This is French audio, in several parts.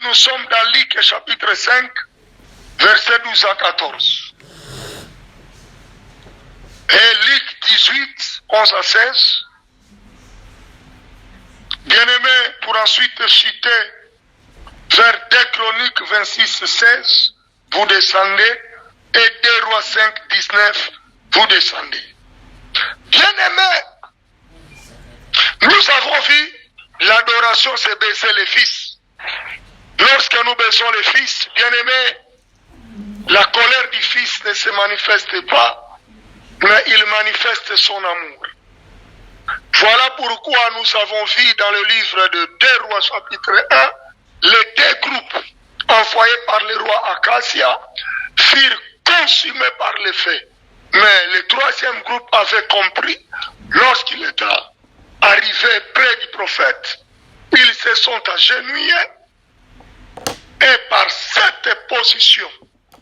Nous sommes dans Luc chapitre 5, versets 12 à 14. Et Luc 18, 11 à 16. Bien-aimé, pour ensuite citer vers 2 Chroniques 26, 16, vous descendez, et 2 Rois 5, 19, vous descendez. Bien-aimé, nous avons vu l'adoration, c'est baisser les fils. Lorsque nous baissons les fils, bien-aimé, la colère du fils ne se manifeste pas, mais il manifeste son amour. Voilà pourquoi nous avons vu dans le livre de 2 Rois chapitre 1, les 2 groupes envoyés par le roi Acacia furent consumés par les feux. Mais le 3e groupe avait compris, lorsqu'il est arrivé près du prophète, ils se sont agenouillés et par cette position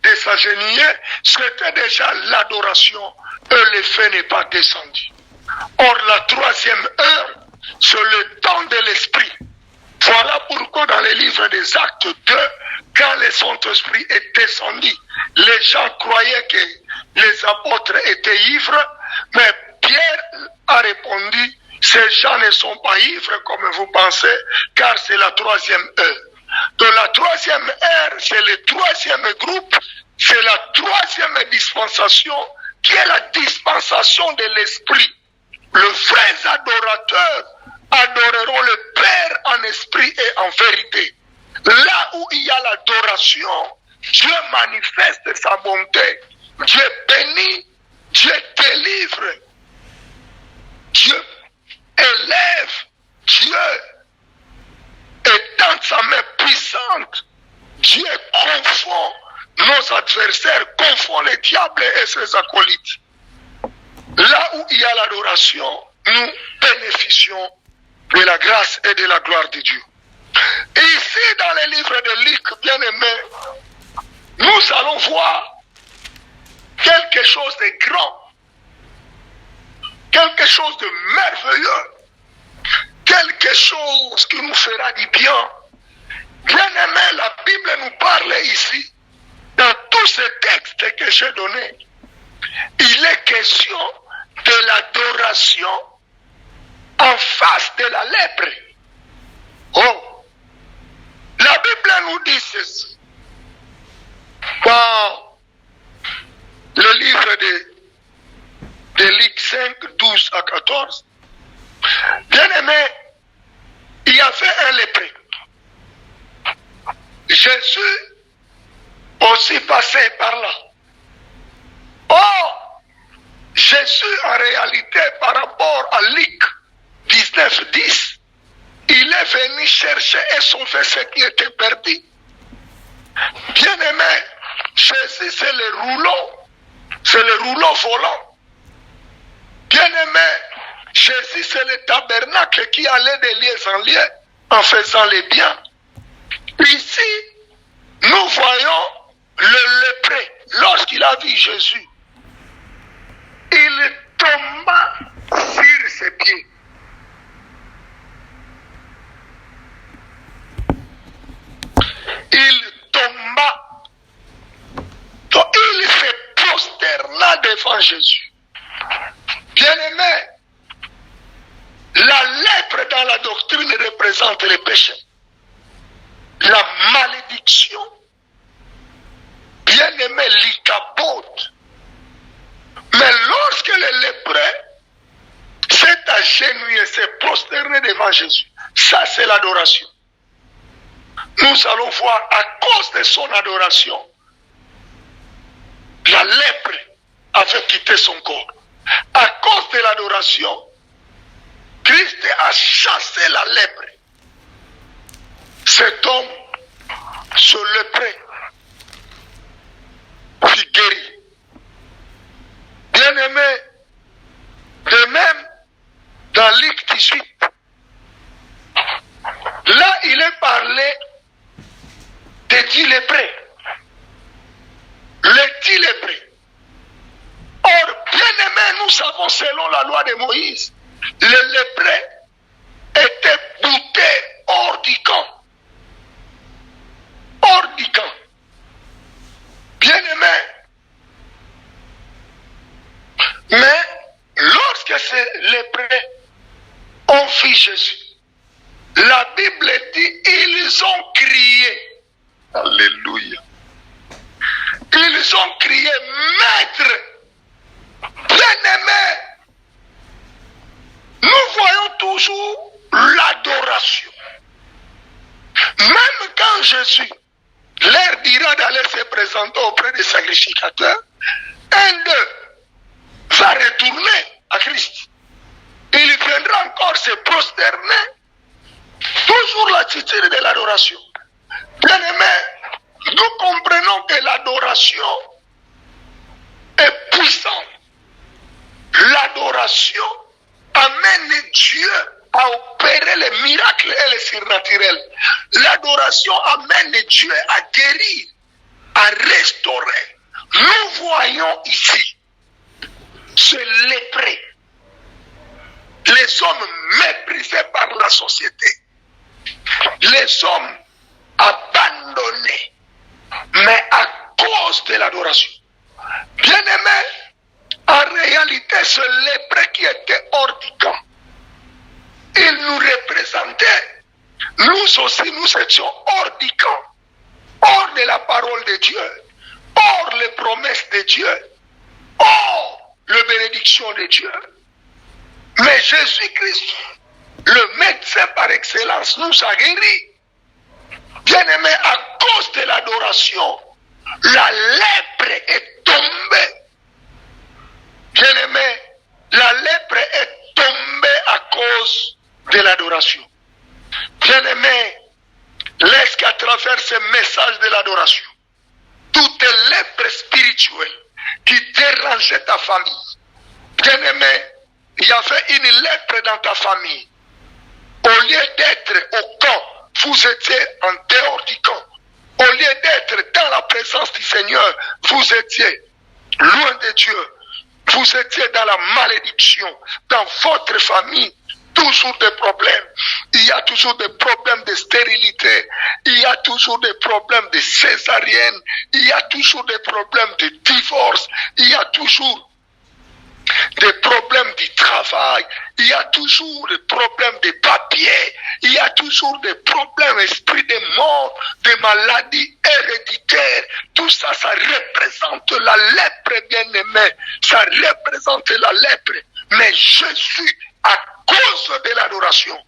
de s'agenouiller, c'était déjà l'adoration et le feu n'est pas descendu. Or, la 3e heure, c'est le temps de l'esprit. Voilà pourquoi dans le livre des Actes 2, quand le Saint-Esprit est descendu, les gens croyaient que les apôtres étaient ivres, mais Pierre a répondu, ces gens ne sont pas ivres comme vous pensez, car c'est la 3e heure. Donc la 3e heure, c'est le 3e groupe, c'est la 3e dispensation, qui est la dispensation de l'esprit. Les vrais adorateurs adoreront le Père en esprit et en vérité. Là où il y a l'adoration, Dieu manifeste sa bonté. Dieu bénit, Dieu délivre, Dieu élève, Dieu étend sa main puissante. Dieu confond nos adversaires, confond les diables et ses acolytes. Là où il y a l'adoration, nous bénéficions de la grâce et de la gloire de Dieu. Et ici, dans le livre de Luc, bien-aimé, nous allons voir quelque chose de grand, quelque chose de merveilleux, quelque chose qui nous fera du bien. Bien-aimé, la Bible nous parle ici, dans tous ces textes que j'ai donnés, il est question de l'adoration en face de la lèpre. Oh, la Bible nous dit ceci. Dans le livre de Luc 5, 12 à 14, bien-aimé, il y avait un lépreux. Jésus aussi passait par là. Or, Jésus, en réalité, par rapport à Luc 19, 10, il est venu chercher et sauver ce qui était perdu. Bien-aimé, Jésus, c'est le rouleau volant. Bien-aimé, Jésus, c'est le tabernacle qui allait de lieu en lieu en faisant les biens. Ici, nous voyons le lépreux. Lorsqu'il a vu Jésus, il tomba sur ses pieds. Il tomba. Donc il se prosterna devant Jésus. Bien-aimé, la lèpre dans la doctrine représente le péché, la malédiction. Bien-aimé, l'ikapote. Mais lorsque le lépreux s'est agenouillé, s'est prosterné devant Jésus, ça c'est l'adoration. Nous allons voir, à cause de son adoration, la lèpre avait quitté son corps. À cause de l'adoration, Christ a chassé la lèpre. Cet homme, ce lépreux, fut guéri. Bien-aimé, de même, dans Luc 18, là il est parlé des 10 lépreux. Les 10 lépreux. Or, bien-aimé, nous savons selon la loi de Moïse, les lépreux étaient boutés hors du camp. Jésus. La Bible dit, ils ont crié. Alléluia. Ils ont crié, Maître, bien-aimé. Nous voyons toujours l'adoration. Même quand Jésus leur dira d'aller se présenter auprès des sacrificateurs, un d'eux va retourner à Christ. Il viendra encore se prosterner. Toujours l'attitude de l'adoration. Bien-aimés, nous comprenons que l'adoration est puissante. L'adoration amène Dieu à opérer les miracles et les surnaturels. L'adoration amène Dieu à guérir, à restaurer. Nous voyons ici ce lépreux, les hommes méprisés par la société, les hommes abandonnés, mais à cause de l'adoration. Bien-aimés, en réalité, ce lépreux qui était hors du camp, il nous représentait. Nous aussi, nous étions hors du camp, hors de la parole de Dieu, hors les promesses de Dieu, hors les bénédictions de Dieu. Mais Jésus-Christ, le médecin par excellence, nous a guéris. Bien-aimés, à cause de l'adoration, la lèpre est tombée. Bien-aimés, la lèpre est tombée à cause de l'adoration. Bien-aimés, laisse qu'à travers ce message de l'adoration, toute lèpre spirituelle qui dérangeait ta famille, bien-aimé, il y avait une lèpre dans ta famille. Au lieu d'être au camp, vous étiez en dehors du camp. Au lieu d'être dans la présence du Seigneur, vous étiez loin de Dieu. Vous étiez dans la malédiction. Dans votre famille, toujours des problèmes. Il y a toujours des problèmes de stérilité. Il y a toujours des problèmes de césarienne. Il y a toujours des problèmes de divorce. Il y a toujours des problèmes du travail, il y a toujours des problèmes de papier, il y a toujours des problèmes esprit de mort, des maladies héréditaires. Tout ça, ça représente la lèpre, bien-aimée. Ça représente la lèpre. Mais Jésus, à cause de l'adoration,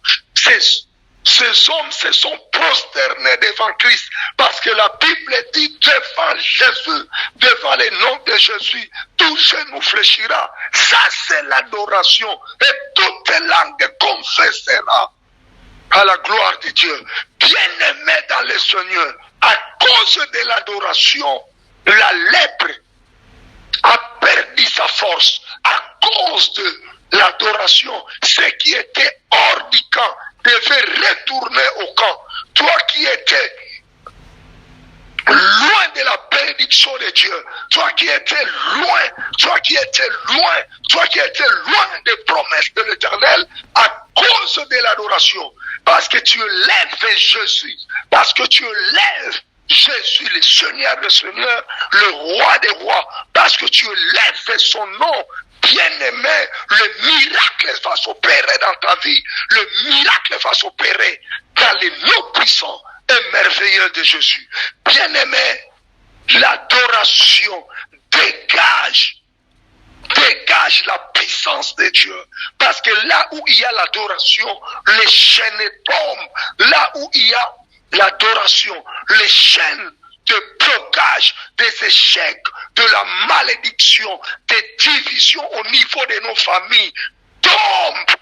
ces hommes se sont prosternés devant Christ, parce que la Bible dit devant Jésus, devant le nom de Jésus, tout genou fléchira. Ça, c'est l'adoration. Et toute langue confessera à la gloire de Dieu. Bien-aimé dans le Seigneur, à cause de l'adoration, la lèpre a perdu sa force. À cause de l'adoration, ce qui était hors du camp devait retourner au camp. Toi qui étais loin de la bénédiction de Dieu, toi qui étais loin, toi qui étais loin des promesses de l'Éternel, à cause de l'adoration, parce que tu lèves Jésus, parce que tu lèves Jésus, le Seigneur des Seigneurs, le Roi des Rois, parce que tu lèves son nom, bien-aimé, le miracle va s'opérer dans ta vie. Le miracle va s'opérer dans les noms puissants et merveilleux de Jésus. Bien-aimé, l'adoration dégage la puissance de Dieu. Parce que là où il y a l'adoration, les chaînes tombent. Là où il y a l'adoration, les chaînes de blocage, des échecs, de la malédiction, des divisions au niveau de nos familles tombent.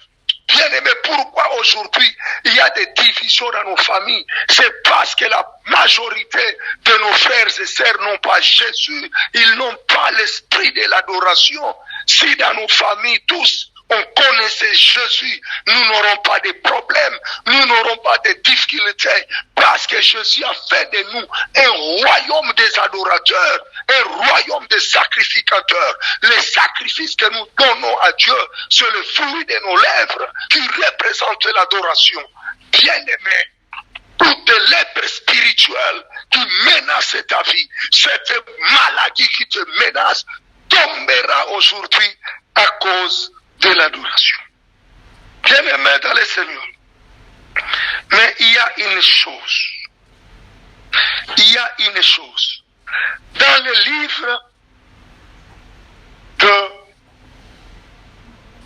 Bien-aimé, pourquoi aujourd'hui il y a des divisions dans nos familles? C'est parce que la majorité de nos frères et sœurs n'ont pas Jésus. Ils n'ont pas l'esprit de l'adoration. Si dans nos familles tous on connaissait Jésus, nous n'aurons pas de problèmes, nous n'aurons pas de difficultés, parce que Jésus a fait de nous un royaume des adorateurs, un royaume des sacrificateurs. Les sacrifices que nous donnons à Dieu, c'est le fruit de nos lèvres qui représente l'adoration. Bien-aimé, toute lèpre spirituelle qui menace ta vie, cette maladie qui te menace, tombera aujourd'hui à cause de l'adoration. Bien-aimés dans le Seigneur. Mais il y a une chose. Il y a une chose. Dans le livre de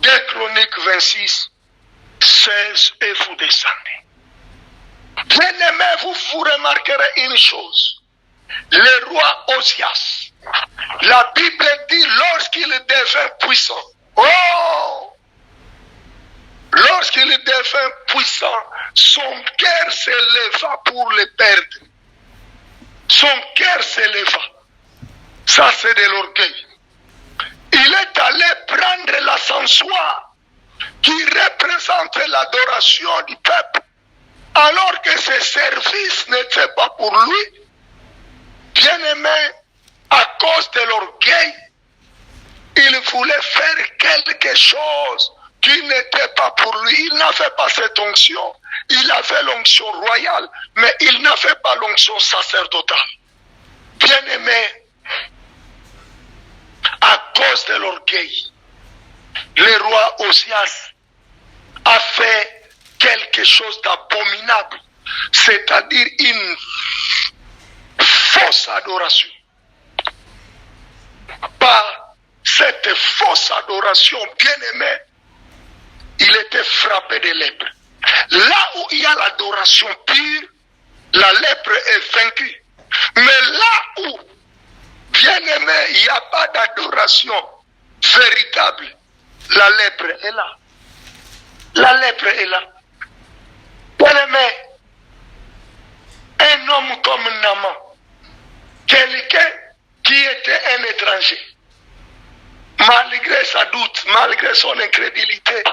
2 Chroniques 26, 16, et vous descendez. Bien-aimés, vous remarquerez une chose. Le roi Osias, la Bible dit lorsqu'il devint puissant, lorsqu'il devint puissant, son cœur s'éleva pour le perdre. Son cœur s'éleva. Ça, c'est de l'orgueil. Il est allé prendre l'ascensoir qui représente l'adoration du peuple, alors que ce service n'était pas pour lui. Bien-aimé, à cause de l'orgueil, il voulait faire quelque chose qui n'était pas pour lui. Il n'avait pas cette onction. Il avait l'onction royale, mais il n'avait pas l'onction sacerdotale. Bien-aimé, à cause de l'orgueil, le roi Osias a fait quelque chose d'abominable, c'est-à-dire une fausse adoration. Par cette fausse adoration, bien-aimé, il était frappé de lèpre. Là où il y a l'adoration pure, la lèpre est vaincue. Mais là où, bien-aimé, il n'y a pas d'adoration véritable, la lèpre est là. La lèpre est là. Bien-aimé, un homme comme Naaman, quelqu'un qui était un étranger, malgré sa doute, malgré son incrédulité,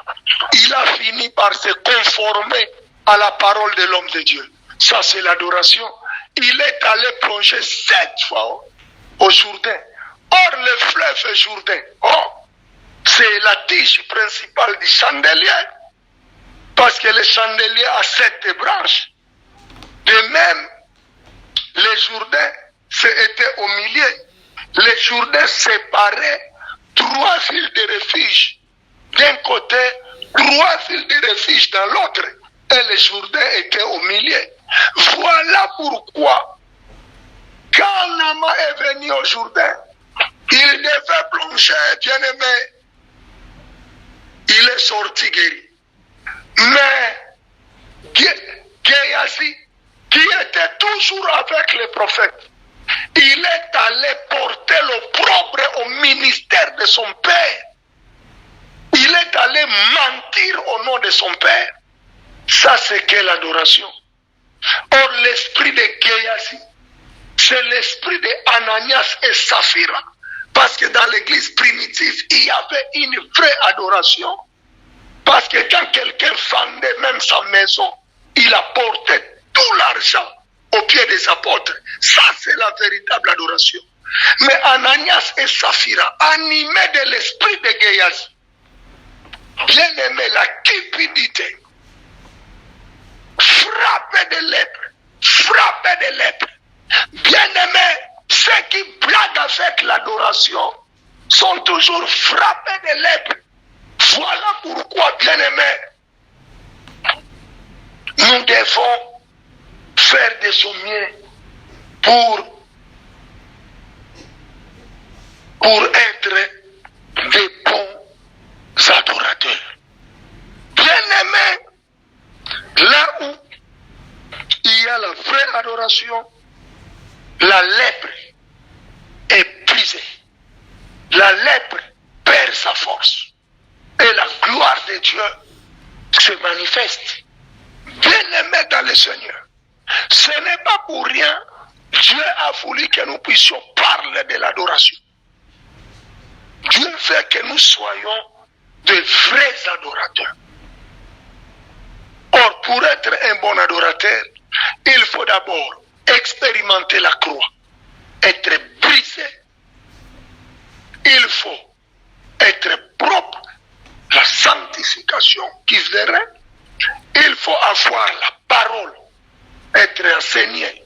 il a fini par se conformer à la parole de l'homme de Dieu. Ça, c'est l'adoration. Il est allé plonger 7 fois au Jourdain. Or, le fleuve Jourdain, c'est la tige principale du chandelier. Parce que le chandelier a 7 branches. De même, le Jourdain, c'était au milieu. Le Jourdain séparait 3 villes de refuge. D'un côté, 3 villes de refuge dans l'autre. Et le Jourdain était au milieu. Voilà pourquoi, quand Naaman est venu au Jourdain, il devait plonger, bien-aimé. Il est sorti guéri. Mais Géasi, qui était toujours avec le prophète, il est allé porter l'opprobre au ministère de son père. Il est allé mentir au nom de son père. Ça, c'est quelle adoration? Or, l'esprit de Géasi, c'est l'esprit de Ananias et Saphira. Parce que dans l'église primitive, il y avait une vraie adoration. Parce que quand quelqu'un vendait même sa maison, il apportait tout l'argent aux pieds des apôtres. Ça, c'est la véritable adoration. Mais Ananias et Saphira, animés de l'esprit de Géasi, bien aimé, la cupidité, frappés de lèpre, bien aimé, ceux qui blaguent avec l'adoration sont toujours frappés de lèpre. Voilà pourquoi, bien aimé, nous devons faire de son mieux pour être des bons adorateurs. Bien aimé, là où il y a la vraie adoration, la lèpre est brisée. La lèpre perd sa force. Et la gloire de Dieu se manifeste. Bien-aimé dans le Seigneur, ce n'est pas pour rien, Dieu a voulu que nous puissions parler de l'adoration. Dieu veut que nous soyons de vrais adorateurs. Or, pour être un bon adorateur, il faut d'abord expérimenter la croix, être brisé. Il faut être propre, la sanctification qui viendrait. Il faut avoir la parole, être enseigné,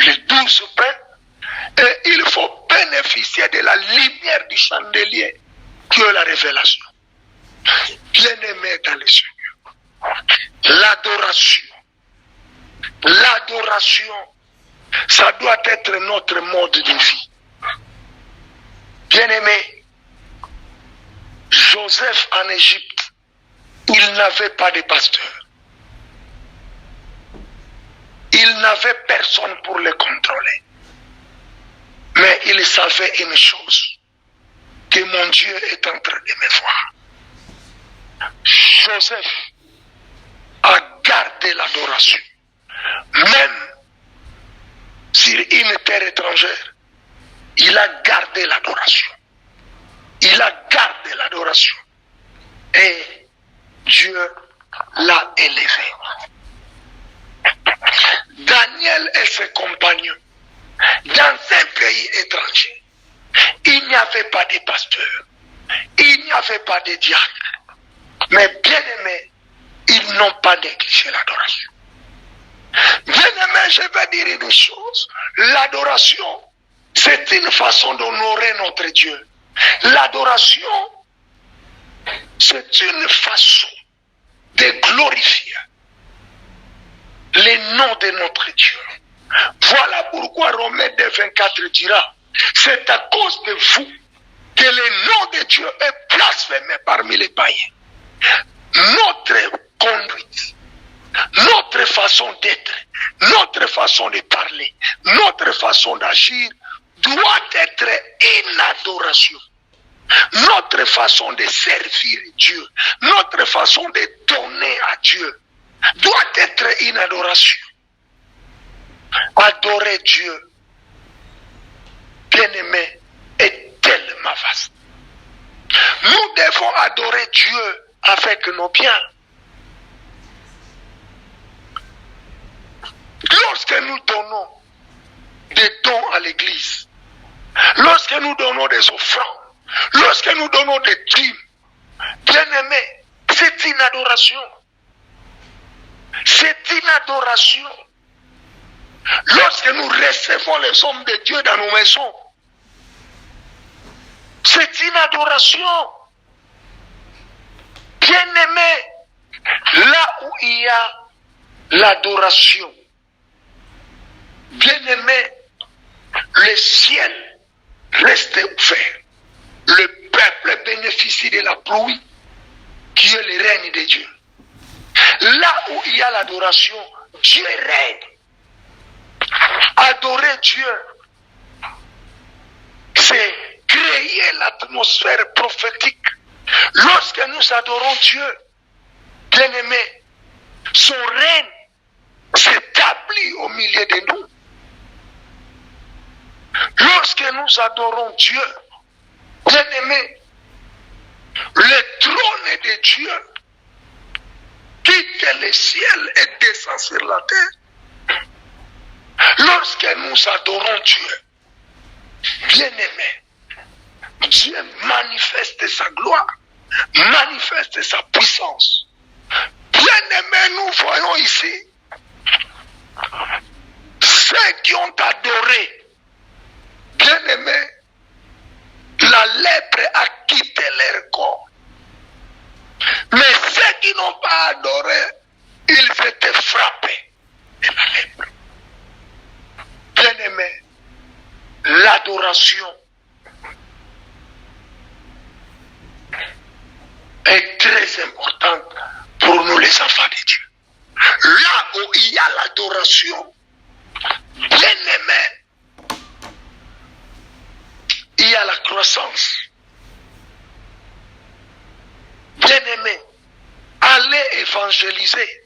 les 12 pains, et il faut bénéficier de la lumière du chandelier, qui est la révélation. Bien-aimé dans le Seigneur, L'adoration. L'adoration, ça doit être notre mode de vie. Bien-aimé, Joseph en Égypte, il n'avait pas de pasteur. Il n'avait personne pour le contrôler. Mais il savait une chose, que mon Dieu est en train de me voir. Joseph a gardé l'adoration. Même sur une terre étrangère, il a gardé l'adoration. Il a gardé l'adoration. Et Dieu l'a élevé. Daniel et ses compagnons, dans un pays étranger, il n'y avait pas de pasteur, il n'y avait pas de diacre. Mais bien aimé, ils n'ont pas négligé l'adoration. Bien aimé, je vais dire une chose. L'adoration, c'est une façon d'honorer notre Dieu. L'adoration, c'est une façon de glorifier le nom de notre Dieu. Voilà pourquoi Romains 2, 24 dira, c'est à cause de vous que le nom de Dieu est blasphémé parmi les païens. Notre conduite, notre façon d'être, notre façon de parler, notre façon d'agir doit être une adoration. Notre façon de servir Dieu, notre façon de donner à Dieu doit être une adoration. Adorer Dieu, bien-aimé, est tellement vaste. Nous devons adorer Dieu avec nos biens. Lorsque nous donnons des dons à l'église, lorsque nous donnons des offrandes, lorsque nous donnons des dîmes, bien-aimés, c'est une adoration. C'est une adoration. Lorsque nous recevons les hommes de Dieu dans nos maisons, c'est une adoration. Bien-aimé, là où il y a l'adoration, bien-aimé, le ciel reste ouvert. Le peuple bénéficie de la pluie qui est le règne de Dieu. Là où il y a l'adoration, Dieu règne. Adorer Dieu, c'est créer l'atmosphère prophétique. Lorsque nous adorons Dieu, bien-aimé, son règne s'établit au milieu de nous. Lorsque nous adorons Dieu, bien-aimé, le trône de Dieu quitte le ciel et descend sur la terre. Lorsque nous adorons Dieu, bien-aimé, Dieu manifeste sa gloire, manifeste sa puissance. Bien-aimé, nous voyons ici ceux qui ont adoré. Bien-aimé, la lèpre a quitté leur corps. Mais ceux qui n'ont pas adoré, ils étaient frappés de la lèpre. Bien-aimé, l'adoration est très importante pour nous les enfants de Dieu. Là où il y a l'adoration, bien-aimé, il y a la croissance. Bien-aimé, allez évangéliser,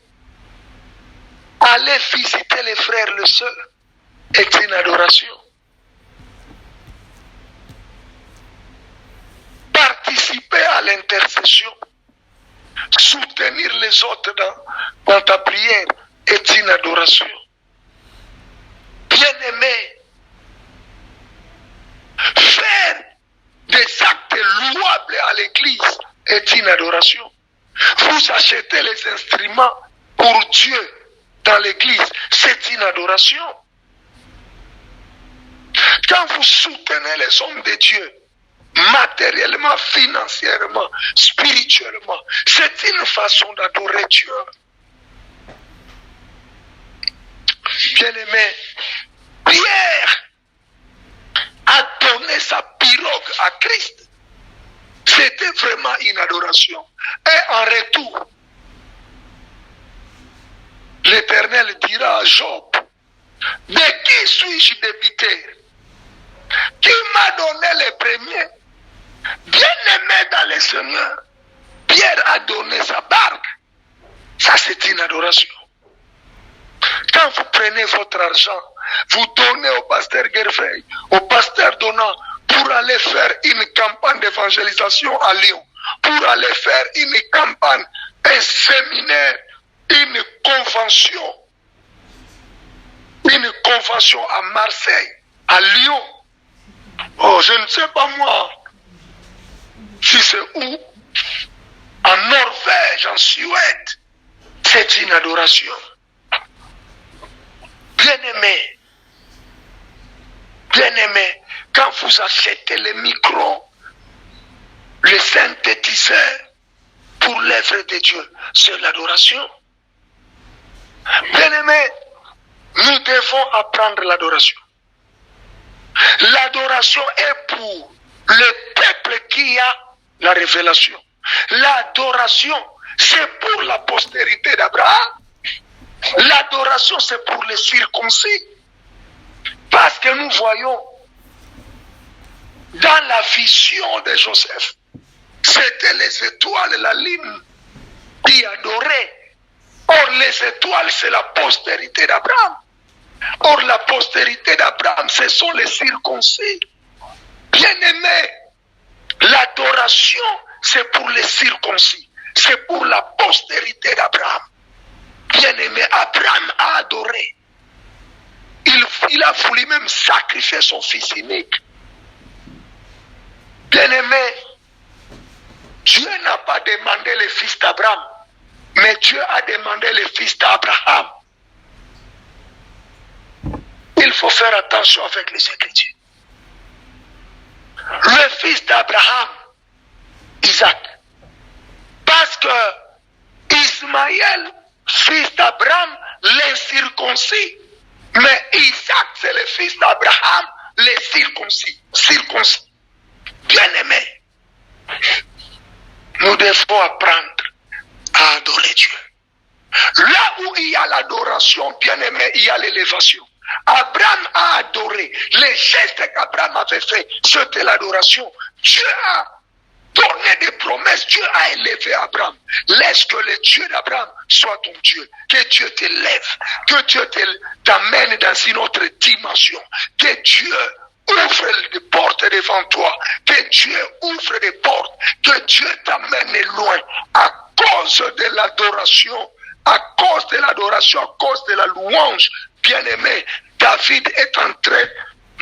allez visiter les frères, les sœurs, est une adoration. Participer à l'intercession, soutenir les autres dans ta prière est une adoration. Bien-aimé, faire des actes louables à l'église est une adoration. Vous achetez les instruments pour Dieu dans l'église, c'est une adoration. Quand vous soutenez les hommes de Dieu, matériellement, financièrement, spirituellement, c'est une façon d'adorer Dieu. Bien-aimé, Pierre a donné sa pirogue à Christ. C'était vraiment une adoration. Et en retour, l'Éternel dira à Job, de qui suis-je débiteur? Qui m'a donné les premiers? Bien-aimé dans le Seigneur, Pierre a donné sa barque. Ça, c'est une adoration. Quand vous prenez votre argent, vous donnez au pasteur Gerfey, au pasteur Donat, pour aller faire une campagne d'évangélisation à Lyon, pour aller faire une campagne, un séminaire, une convention à Marseille, à Lyon. Oh, je ne sais pas moi si c'est où, en Norvège, en Suède. C'est une adoration. Bien-aimé, quand vous achetez le micro, le synthétiseur pour l'œuvre de Dieu, c'est l'adoration. Bien-aimé, nous devons apprendre l'adoration. L'adoration est pour le peuple qui a la révélation. L'adoration, c'est pour la postérité d'Abraham. L'adoration, c'est pour les circoncis. Parce que nous voyons dans la vision de Joseph, c'était les étoiles, la lune qui adorait. Or, les étoiles, c'est la postérité d'Abraham. Or, la postérité d'Abraham, ce sont les circoncis. Bien-aimés, l'adoration, c'est pour les circoncis. C'est pour la postérité d'Abraham. Bien-aimé, Abraham a adoré. Il a voulu même sacrifier son fils unique. Bien-aimé, Dieu n'a pas demandé le fils d'Abraham, mais Dieu a demandé le fils d'Abraham. Il faut faire attention avec les Écritures. Le fils d'Abraham, Isaac. Parce que Ismaël, fils d'Abraham, l'incirconcis. Mais Isaac, c'est le fils d'Abraham, les circoncis. Bien-aimés, nous devons apprendre à adorer Dieu. Là où il y a l'adoration, bien-aimé, il y a l'élévation. Abraham a adoré. Les gestes qu'Abraham avait fait, c'était l'adoration. Dieu a donné des promesses. Dieu a élevé Abraham. Laisse que le Dieu d'Abraham soit ton Dieu. Que Dieu t'élève. Que Dieu t'amène dans une autre dimension. Que Dieu ouvre des portes devant toi. Que Dieu ouvre des portes. Que Dieu t'amène loin. À cause de l'adoration. À cause de l'adoration. À cause de la louange. Bien-aimé, David est entré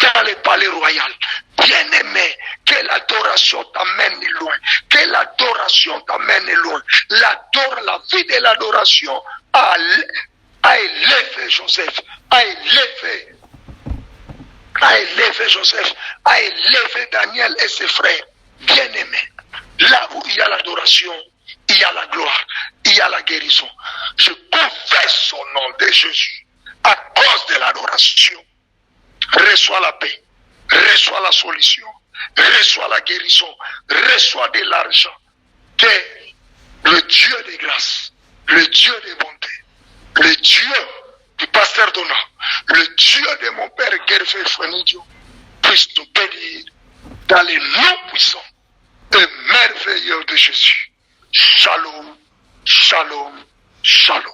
dans le palais royal. Bien-aimé, que l'adoration t'amène loin. Que l'adoration t'amène loin. La vie de l'adoration a élevé Joseph. A élevé Joseph. A élevé Daniel et ses frères. Bien-aimé, là où il y a l'adoration, il y a la gloire. Il y a la guérison. Je confesse au nom de Jésus. À cause de l'adoration, reçois la paix, reçois la solution, reçois la guérison, reçois de l'argent. Que le Dieu de grâce, le Dieu de bonté, le Dieu du pasteur Donat, le Dieu de mon père Gerfey Fenidio puisse nous bénir dans les noms puissants et merveilleux de Jésus. Shalom, shalom, shalom.